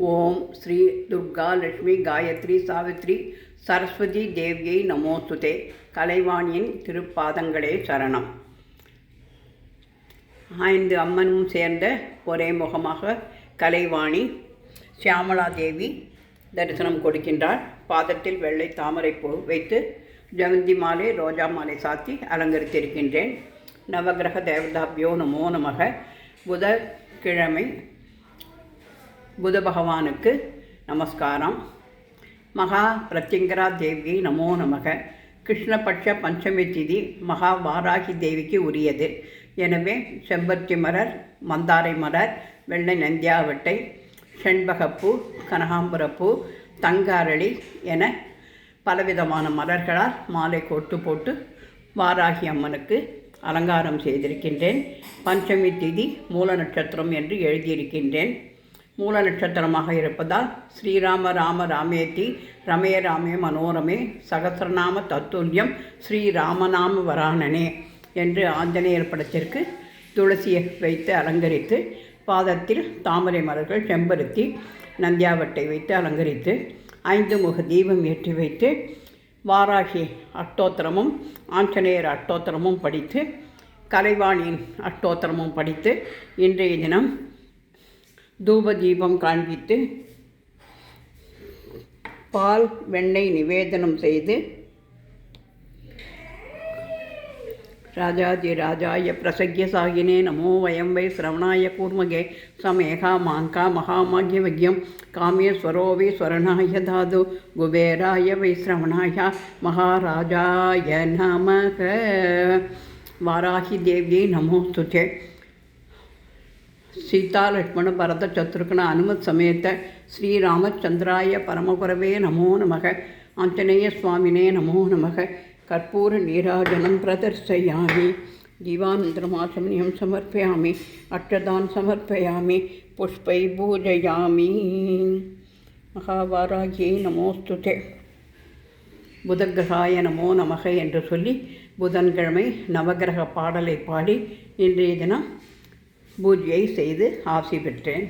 ஓம் ஸ்ரீ துர்கா லட்சுமி காயத்ரி சாவித்ரி சரஸ்வதி தேவியை நமோஸ்துதே. கலைவாணியின் திருப்பாதங்களே சரணம். 5 அம்மனும் சேர்ந்த ஒரே முகமாக கலைவாணி சியாமலா தேவி தரிசனம் கொடுக்கின்றார். பாதத்தில் வெள்ளை தாமரை பூ வைத்து ஜவந்தி மாலை ரோஜா மாலை சாத்தி அலங்கரித்திருக்கின்றேன். நவகிரக தேவதாபியோ நமோ நமக. புதன்கிழமை புத பகவானுக்கு நமஸ்காரம். மகா பிரத்யங்கரா தேவியை நமோ நமக. கிருஷ்ணபட்ச பஞ்சமி திதி மகா வாராகி தேவிக்கு உரியது. எனவே செம்பருத்தி மலர், மந்தாரை மலர், வெள்ளை நந்தியாவட்டை, செண்பகப்பூ, கனகாம்பரப்பூ, தங்க அரளி என பலவிதமான மலர்களால் மாலை கோட்டு போட்டு வாராகி அம்மனுக்கு அலங்காரம் செய்திருக்கின்றேன். பஞ்சமி திதி மூல நட்சத்திரம் என்று எழுதியிருக்கின்றேன். மூல நட்சத்திரமாக இருப்பதால் ஸ்ரீராம ராம ராமேதி ரமே ராமே மனோரமே சகசிரநாம தத்துல்யம் ஸ்ரீராமநாம வராணனே என்று ஆஞ்சநேயர் படத்திற்கு துளசியை வைத்து அலங்கரித்து, பாதத்தில் தாமரை மலர்கள், செம்பருத்தி, நந்தியாவட்டை வைத்து அலங்கரித்து 5 முக தீபம் ஏற்றி வைத்து வாராகி அஷ்டோத்திரமும் ஆஞ்சநேயர் அஷ்டோத்திரமும் படித்து கலைவாணியின் அஷ்டோத்திரமும் படித்து இன்றைய தினம் தூப தீபம் காண்பித்து பால் வெண்ணெய் நிவேதனம் செய்து ராஜாஜி ராஜாய பிரசக்ய சாகினே நமோ வயம் வை சிரவணாய கூர்மகே சமேகா மாங்கா மகாமாகியவக்யம் காமியஸ்வரோவி ஸ்வரணாய தாது குபேராய வை சிரவணாய மகாராஜாய நமக. வாராகி தேவியை நமோஸ்துதே. सीता लक्ष्मण भरत शत्रुघ्न हनुमत समेत श्री रामचंद्राय परमगुरवे नमो नमः. आंजनेय स्वामिने नमो नमः. कर्पूर नीराजनं प्रदर्शयामि. दीवानन्द्रमाचमनीयं समर्पयामि. अक्षतान् समर्पयामि. पुष्पै पूजयामि. महावाराह्यै நமோஸ்துதே. புதகிரகாய நமோ நமக என்று சொல்லி புதன்கிழமை நவகிரக பாடலை பாடி இன்றைய தினம் பூஜையை செய்து ஆசி பெற்றேன்.